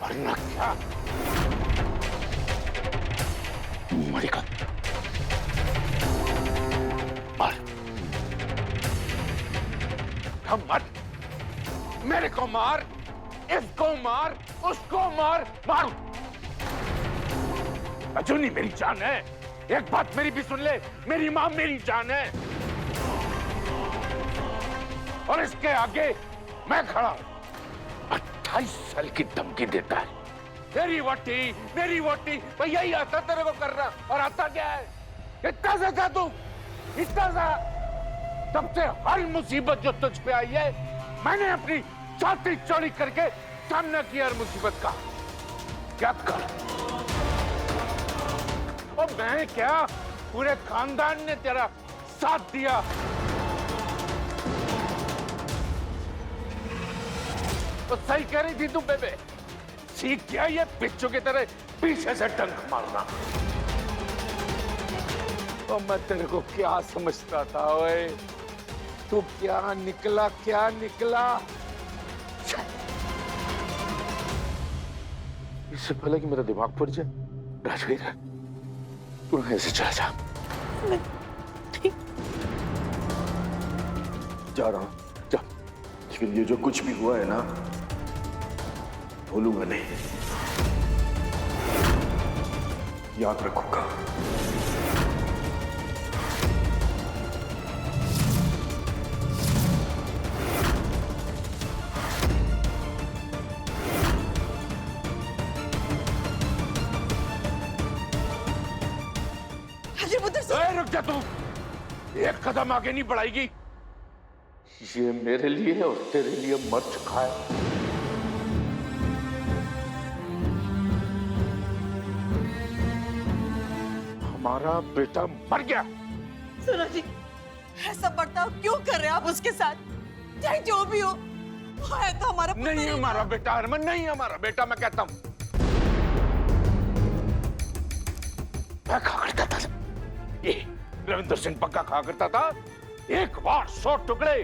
वरना क्या मरेगा। मार, हम मत, मेरे को मार, इसको मार, उसको मार, मार। अजूनी मेरी जान है, एक बात मेरी भी सुन ले, मेरी मां मेरी जान है और इसके आगे मैं खड़ा हूं। 28 साल की धमकी देता है, मेरी वोटी, मैं यही आता तेरे को करना, और आता क्या है? इतना सा था तू, इतना सा। तब से हर मुसीबत जो तुझ पे आई है, मैंने अपनी छाती चौड़ी करके सामना किया हर मुसीबत का। क्या कर, और मैं क्या, पूरे खानदान ने तेरा साथ दिया। तो सही कह रही थी तू बेबे, सीख क्या ये बिच्छू की तरह पीछे से डंक मारना। तो मैं तेरे को क्या समझता था ओए, तू क्या निकला, क्या निकला। इससे पहले कि मेरा दिमाग फट जाए, राजवीर तू ऐसे चला जा। जा रहा हूं, जा। लेकिन ये जो कुछ भी हुआ है ना, भूलूंगा नहीं, याद रखूंगा। रुक जा तू, एक कदम आगे नहीं बढ़ाएगी। ये मेरे लिए और तेरे लिए मर चुका है। हमारा बेटा मर गया। सुनो जी, ऐसा बर्ताव क्यों कर रहे हैं आप उसके साथ? चाहे जो भी हो, वो है तो हमारा पुत्र। नहीं हमारा बेटा हरमन, नहीं हमारा बेटा, मैं कहता हूं। मैं खा करता था, ये रविंदर सिंह पक्का खा करता था। एक बार 100 टुकड़े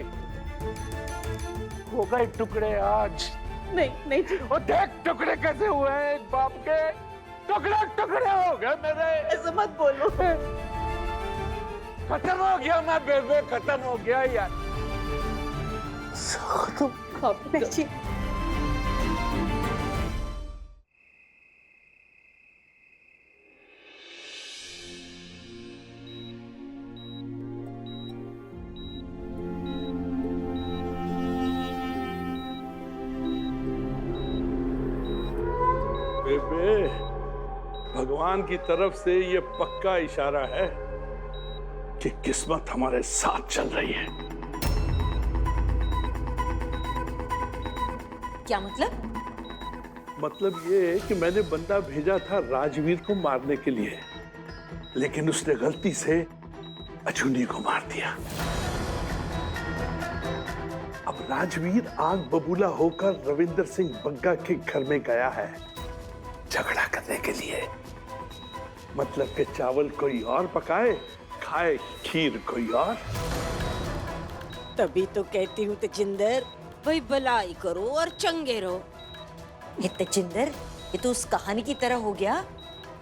हो गए, टुकड़े आज नहीं जी, और देख टुकड़े कैसे हुए हैं एक बाप के, टुकड़े टुकड़े हो गए मेरे। ऐसा मत बोलो। खत्म हो गया मैं बेबे, खत्म हो गया यार, खत्म। नहीं जी, बेबे, भगवान की तरफ से ये पक्का इशारा है कि किस्मत हमारे साथ चल रही है। क्या मतलब? मतलब ये कि मैंने बंदा भेजा था राजवीर को मारने के लिए, लेकिन उसने गलती से अजूनी को मार दिया। अब राजवीर आग बबूला होकर रविंदर सिंह बग्गा के घर में गया है झगड़ा करने के लिए। मतलब कि चावल कोई और पकाए, खाए खीर कोई और। तभी तो कहती हूँ तेजिंदर, भाई भलाई करो और चंगे रहो। ये तेजिंदर, ये तो उस कहानी की तरह हो गया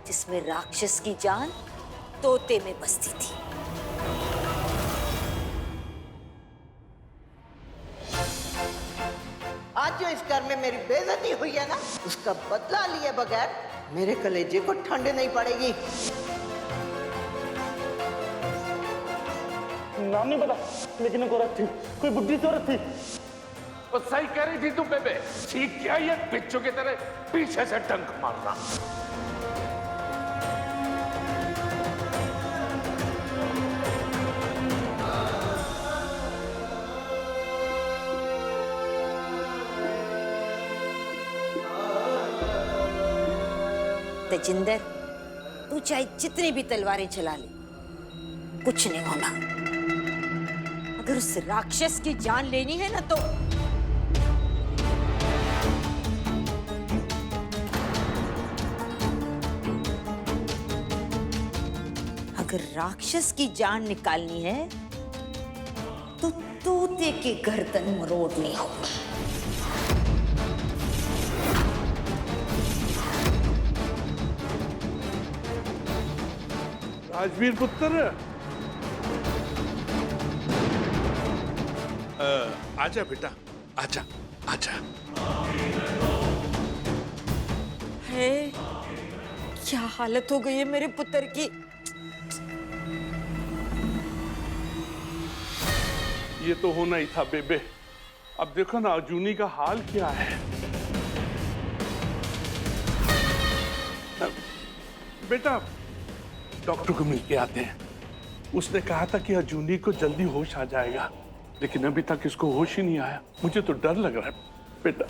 जिसमें राक्षस की जान तोते में बसती थी। आज जो इस घर में मेरी बेइज्जती हुई है ना, उसका बदला लिए बगैर मेरे कलेजे को ठंड नहीं पड़ेगी। नाम नहीं पता, लेकिन एक औरत थी, कोई बुढ़ी सी औरत थी। वो सही कह रही थी तू बेबे, सीख क्या ये बिच्छू की तरह पीछे से डंक मारना। तेजिंदर, तू चाहे जितनी भी तलवारें चला ले, कुछ नहीं होना। अगर उस राक्षस की जान लेनी है ना, तो अगर राक्षस की जान निकालनी है तो तोते की गर्दन मरोड़नी होगी। राजवीर पुत्र, आजा बेटा, आजा आजा। है क्या हालत हो गई है मेरे पुत्र की। ये तो होना ही था बेबे। अब देखो ना अजूनी का हाल क्या है। बेटा डॉक्टर को मिलके आते हैं। उसने कहा था कि अजूनी को जल्दी होश आ जाएगा, लेकिन अभी तक इसको होश ही नहीं आया। मुझे तो डर लग रहा है बेटा।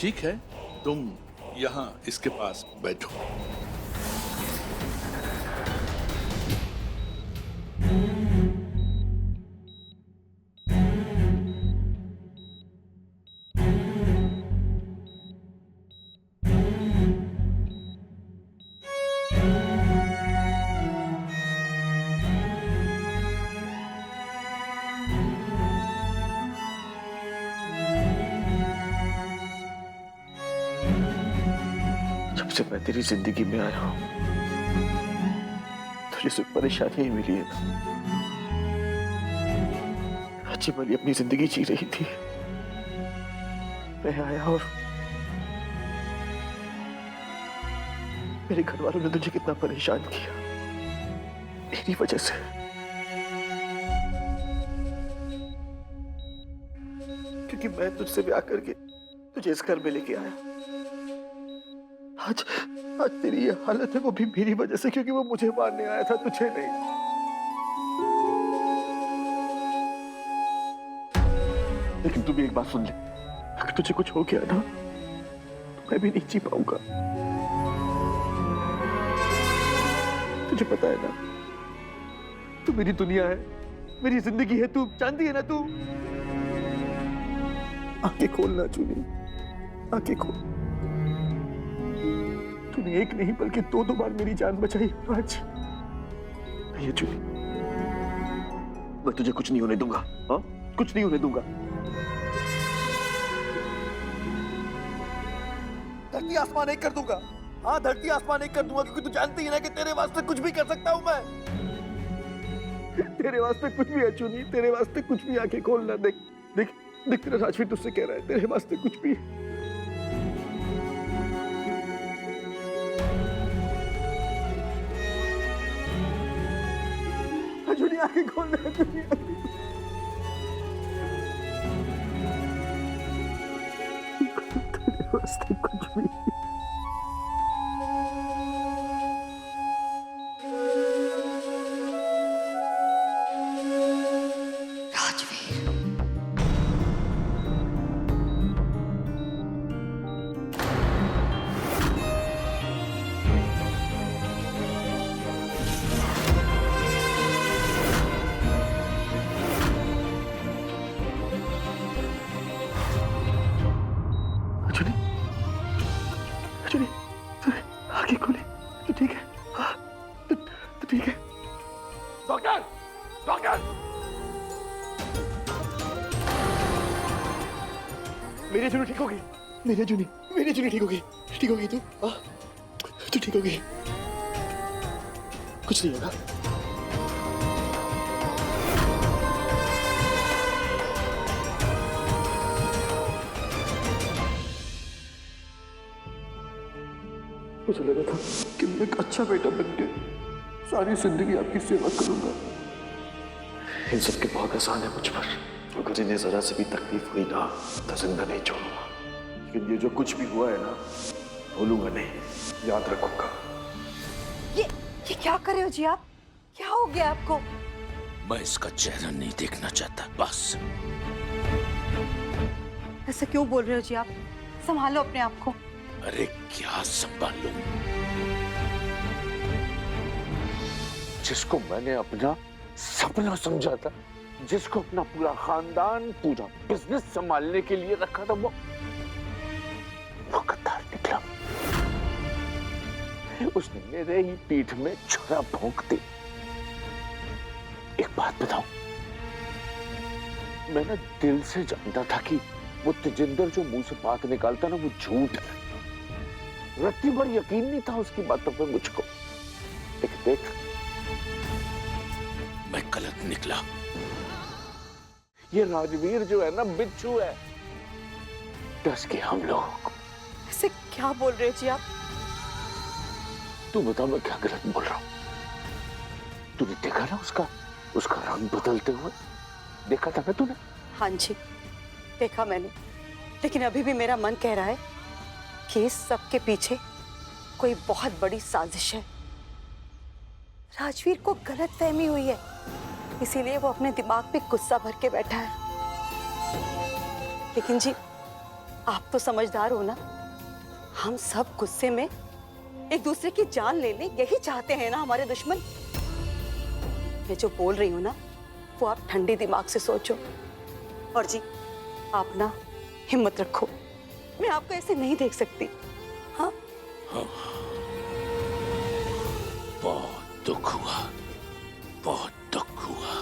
ठीक है, तुम यहाँ इसके पास बैठो। जब से मैं तेरी जिंदगी में आया हूं, तुझे सिर्फ परेशानियां ही मिली है। अच्छी भली अपनी जिंदगी जी रही थी, मैं आया और मेरे घर वालों ने तुझे कितना परेशान किया मेरी वजह से। क्योंकि मैं तुझसे ब्याह करके तुझे इस घर में लेके आया। आज आज तेरी ये हालत है वो भी मेरी वजह से, क्योंकि वो मुझे मारने आया था, तुझे नहीं। लेकिन तू भी एक बात सुन ले, अगर तुझे कुछ हो गया ना तो मैं भी नहीं जी पाऊंगा। तुझे पता है ना, तू मेरी दुनिया है, मेरी जिंदगी है, तू जानती है ना। तू आंखें खोलना चुनी, आंखें खोल। तूने एक नहीं बल्कि दो बार मेरी जान बचाई आज। ये चुनी, मैं तुझे कुछ नहीं होने दूंगा। हाँ, कुछ नहीं होने दूंगा। धरती आसमान एक कर दूंगा। हाँ, धरती आसमान एक कर दूंगा, क्योंकि तू जानती है ना कि तेरे वास्ते कुछ भी कर सकता हूं मैं। तेरे वास्ते कुछ भी है चुनी, तेरे वास्ते कुछ भी। आंखें खोलना, देख देख देख, तेरा राजवीर तुझसे कह रहा है, तेरे वास्ते कुछ भी है। चुनी, आंखें खोलना चुनी। तेरे वास्ते कुछ भी। आंखें खोली, तो ठीक है। हाँ, तो ठीक है। डॉक्टर, डॉक्टर, मेरी जूनी ठीक होगी। मेरी जूनी ठीक होगी। ठीक होगी तू? हाँ, तू ठीक होगी। कुछ नहीं होगा। मुझे लगा था कि मैं एक अच्छा बेटा बन के सारी जिंदगी आपकी सेवा करूंगा। इन सब के बहुत आसान है मुझ पर। अगर इन्हें जरा से भी तकलीफ हुई ना तो जिंदा नहीं छोड़ूंगा। लेकिन ये जो कुछ भी हुआ है ना, भूलूंगा नहीं, याद रखूंगा। ये क्या कर रहे हो जी आप? क्या हो गया आपको? मैं इसका चेहरा नहीं देखना चाहता, बस। ऐसा क्यों बोल रहे हो जी आप? संभालो अपने आप को। अरे क्या संभालूं? जिसको मैंने अपना सपना समझा था, जिसको अपना पूरा खानदान, पूरा बिजनेस संभालने के लिए रखा था, वो गद्दार निकला। उसने मेरे ही पीठ में छुरा भोंक दी। एक बात बताऊं, मैं ना दिल से जानता था कि वो तेजिंदर जो मुंह से बात निकालता ना, वो झूठ है। रत्ती भर यकीन नहीं था उसकी बातों पे मुझको। लेकिन देख, मैं गलत निकला। ये राजवीर जो है ना, बिच्छू है। डस के हम लोग। ऐसे क्या बोल रहे जी आप? तू बता, मैं क्या गलत बोल रहा हूं? तूने देखा ना उसका रंग बदलते हुए? देखा था ना तूने? हाँ जी, देखा मैंने। लेकिन अभी भी मेरा मन कह रहा है कि इस सब के पीछे कोई बहुत बड़ी साजिश है। राजवीर को गलतफहमी हुई है, इसीलिए वो अपने दिमाग पे गुस्सा भर के बैठा है। लेकिन जी, आप तो समझदार हो ना, हम सब गुस्से में एक दूसरे की जान ले लें, यही चाहते हैं ना हमारे दुश्मन। मैं जो बोल रही हूँ ना, वो आप ठंडे दिमाग से सोचो। और जी, आप ना हिम्मत रखो, मैं आपको ऐसे नहीं देख सकती। हाँ, बहुत दुख हुआ, बहुत दुख हुआ।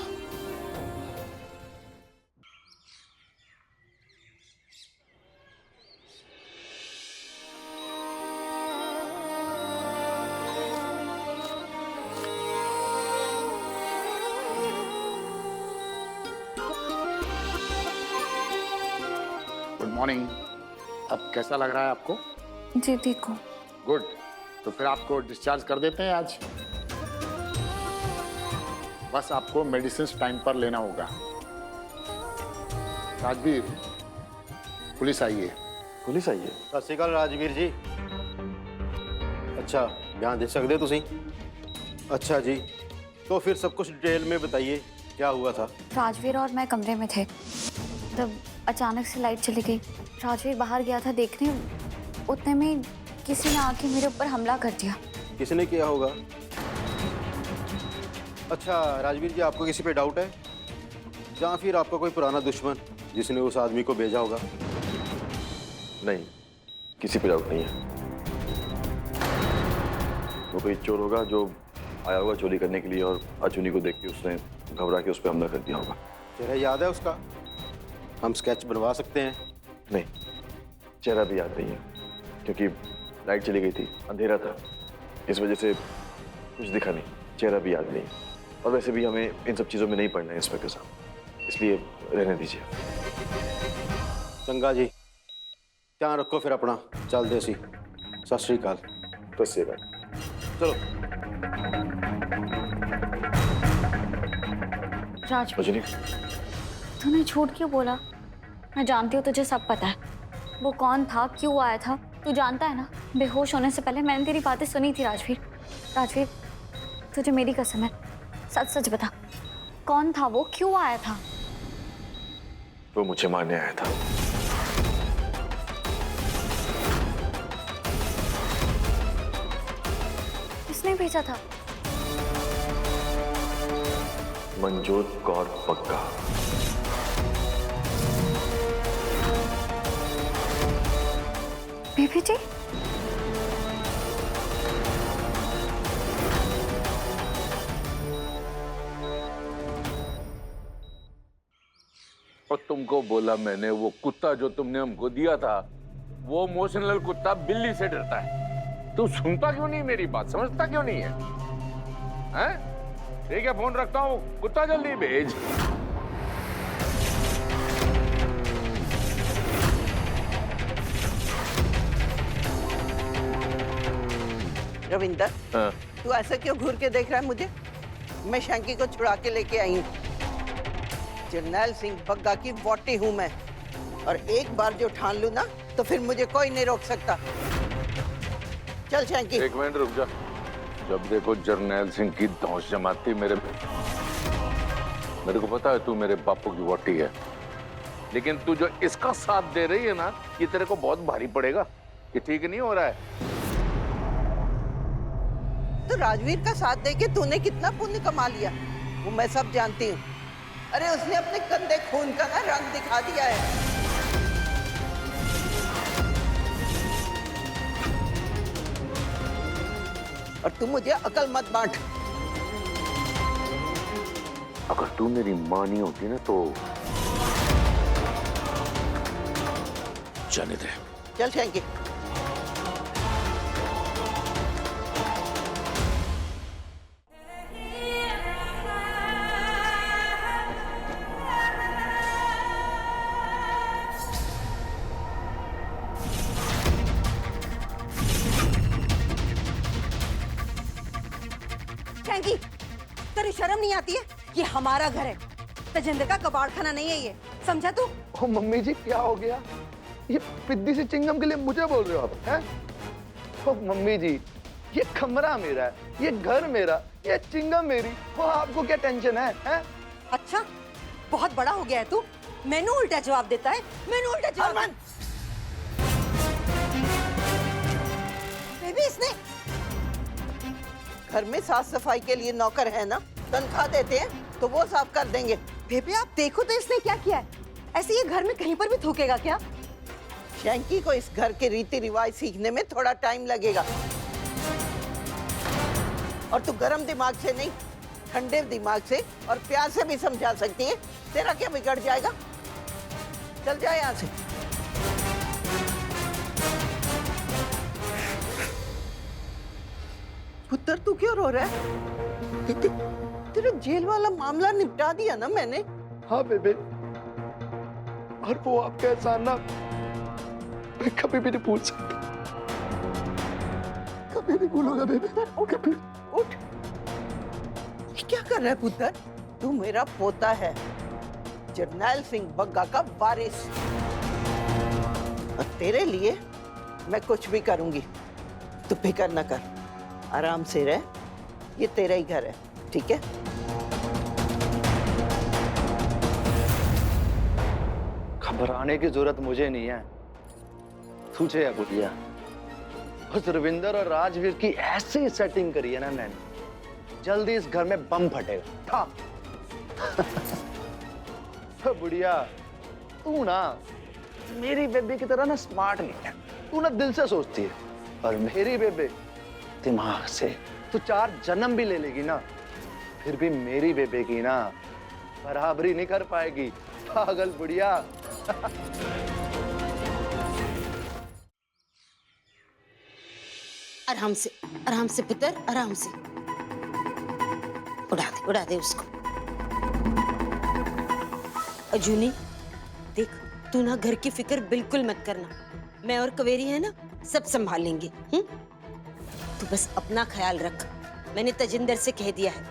Good morning. अब कैसा लग रहा है आपको? जी ठीक हूँ। गुड, तो फिर आपको डिस्चार्ज कर देते हैं आज। बस आपको मेडिसिन टाइम पर लेना होगा। राजवीर, पुलिस आई है। पुलिस आई है? सत श्री अकाल राजवीर जी। अच्छा, ध्यान दे सकते तुसी? अच्छा जी, तो फिर सब कुछ डिटेल में बताइए, क्या हुआ था? राजवीर और मैं कमरे में थे, तब अचानक से लाइट चली गई। राजवीर बाहर गया था देखने, उतने में किसी ने आके मेरे ऊपर हमला कर दिया। किसने किया होगा? अच्छा राजवीर जी, आपको किसी पे डाउट है या फिर आपका कोई पुराना दुश्मन जिसने उस आदमी को भेजा होगा? नहीं, किसी पे डाउट नहीं है। वो कोई चोर होगा जो आया होगा चोरी करने के लिए, और अचुनी को देख के उसने घबरा के उस पर हमला कर दिया होगा। चेहरा याद है उसका? हम स्केच बनवा सकते हैं। नहीं, चेहरा भी याद नहीं है, क्योंकि लाइट चली गई थी, अंधेरा था, इस वजह से कुछ दिखा नहीं। चेहरा भी याद नहीं, और वैसे भी हमें इन सब चीज़ों में नहीं पड़ना है इंस्पेक्टर साहब, इसलिए रहने दीजिए। चंगा जी, ध्यान रखो फिर अपना। चल देसी। सत श्री अकाल। सत श्री अकाल। चलो। राजवीर, तूने झूठ क्यों बोला? मैं जानती हूँ तुझे सब पता है। वो कौन था, क्यों आया था, तू जानता है ना। बेहोश होने से पहले मैंने तेरी बातें सुनी थी राजवीर। राजवीर, तुझे मेरी कसम है, सच सच बता, कौन था वो, क्यों आया था? वो मुझे मारने आया था। किसने भेजा था? मनजोत कौर बग्गा। बेबी जी, और तुमको बोला मैंने, वो कुत्ता जो तुमने हमको दिया था, वो इमोशनल कुत्ता बिल्ली से डरता है। तू सुनता क्यों नहीं मेरी बात, समझता क्यों नहीं है? हैं? ठीक है, फोन रखता हूँ, कुत्ता जल्दी भेज। रविंदर, हाँ। तू ऐसे क्यों घूर के देख रहा है मुझे? मैं शंकी को छुड़ा के लेके आई हूँ। जरनैल सिंह बग्गा की वोटी हूँ मैं, और एक बार जो ठान लूँ ना, तो फिर मुझे कोई नहीं रोक सकता। चल शंकी। एक मिनट रुक जा। जब देखो जरनैल सिंह की धौंस जमाती मेरे को पता है तू मेरे बापू की वोटी है, लेकिन तू जो इसका साथ दे रही है ना, ये तेरे को बहुत भारी पड़ेगा। ये ठीक नहीं हो रहा है। तो राजवीर का साथ देके तूने कितना पुण्य कमा लिया, वो मैं सब जानती हूँ। अरे उसने अपने कंधे खून का ना रंग दिखा दिया है। और तू मुझे अकल मत बांट। अगर तू मेरी माँ नहीं होती ना, तो जाने दे। चल शंकी। शैंकी, तेरी शर्म नहीं आती है? ये हमारा घर है, तजिंदर का कबाड़ खाना नहीं है ये, समझा तू? ओ मम्मी जी क्या हो गया? ये पिद्दी सी चिंगम के लिए मुझे बोल रहे हो आप हैं? ओ मम्मी जी, ये कमरा मेरा है, ये घर मेरा, ये चिंगम मेरी, वो आपको क्या टेंशन है? हैं? अच्छा, बहुत बड़ा हो गया है तू, मैंने उल्टा जवाब देता है, मैंने उल्टा जवाब। बेबी, इसने घर में साफ सफाई के लिए नौकर है ना, तनख्वाह देते हैं तो वो साफ कर देंगे। बेबी आप देखो तो इसने क्या किया है, ऐसे ये घर में कहीं पर भी थूकेगा क्या? शैंकी को इस घर के रीति रिवाज सीखने में थोड़ा टाइम लगेगा, और तू गरम दिमाग से नहीं, ठंडे दिमाग से और प्यार से भी समझा सकती है। तेरा क्या बिगड़ जाएगा? चल जाए यहाँ से। पुत्र तू क्यों रो रहा है? तेरा जेल वाला मामला निपटा दिया ना मैंने। हाँ बेबे, और वो आपका एहसान ना मैं कभी भी नहीं भूल सकता, कभी नहीं भूलूंगा बेबे। उठ उठ, ये क्या कर रहा है पुत्र? तू मेरा पोता है, जरनैल सिंह बग्गा का वारिस, और तेरे लिए मैं कुछ भी करूंगी। तू फिक्र न कर, आराम से रह, ये तेरा ही घर है, ठीक है? घबराने की जरूरत मुझे नहीं है, तुझे है बुढ़िया। उस रविंदर और राजवीर की ऐसी सेटिंग करी है ना मैंने, जल्दी इस घर में बम फटेगा। बुढ़िया, तू ना मेरी बेबी की तरह ना स्मार्ट नहीं है, तू ना दिल से सोचती है, और मेरी बेबे दिमाग से। तू 4 जन्म भी ले लेगी ना, फिर भी मेरी बेबे की ना बराबरी नहीं कर पाएगी, पागल बुढ़िया। आराम से पुत्र, आराम से। उड़ा दे उसको। अजूनी, देख तू ना घर की फिक्र बिल्कुल मत करना, मैं और कवेरी है ना, सब संभाल लेंगे। तू बस अपना ख्याल रख, मैंने तजिंदर से कह दिया है,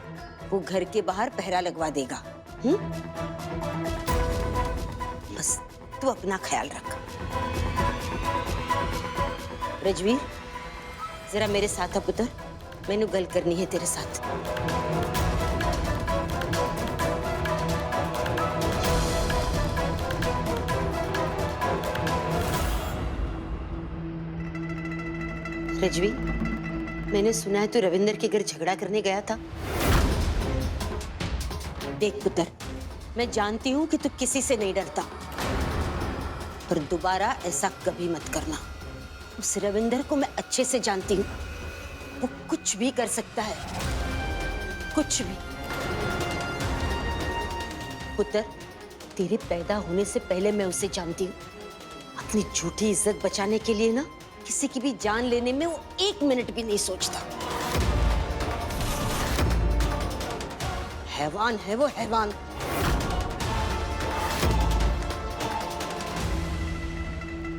वो घर के बाहर पहरा लगवा देगा। बस तू अपना ख्याल रख। रजवीर, जरा मेरे साथ आ पुत्र, मैंने गल करनी है तेरे साथ। रजवी, मैंने सुना है तू रविंदर के घर झगड़ा करने गया था। देख पुत्र, मैं जानती हूं कि तू किसी से नहीं डरता, पर दोबारा ऐसा कभी मत करना। उस रविंदर को मैं अच्छे से जानती हूँ, वो कुछ भी कर सकता है, कुछ भी। पुत्र, तेरे पैदा होने से पहले मैं उसे जानती हूँ। अपनी झूठी इज्जत बचाने के लिए ना किसी की भी जान लेने में वो 1 मिनट भी नहीं सोचता। हैवान है वो, हैवान।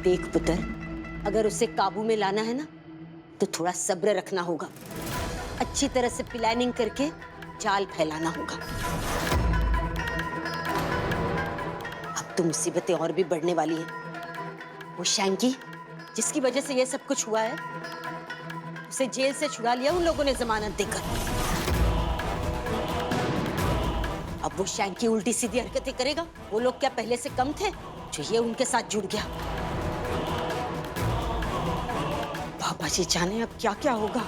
देख पुत्र, अगर उसे काबू में लाना है ना, तो थोड़ा सब्र रखना होगा, अच्छी तरह से प्लानिंग करके जाल फैलाना होगा। अब तो मुसीबतें और भी बढ़ने वाली हैं। वो शैंकी, जिसकी वजह से ये सब कुछ हुआ है, उसे जेल से छुड़ा लिया उन लोगों ने जमानत देकर। अब वो शैंकी उल्टी सीधी हरकतें करेगा। वो लोग क्या पहले से कम थे जो ये उनके साथ जुड़ गया? बाबा जी जाने अब क्या क्या होगा।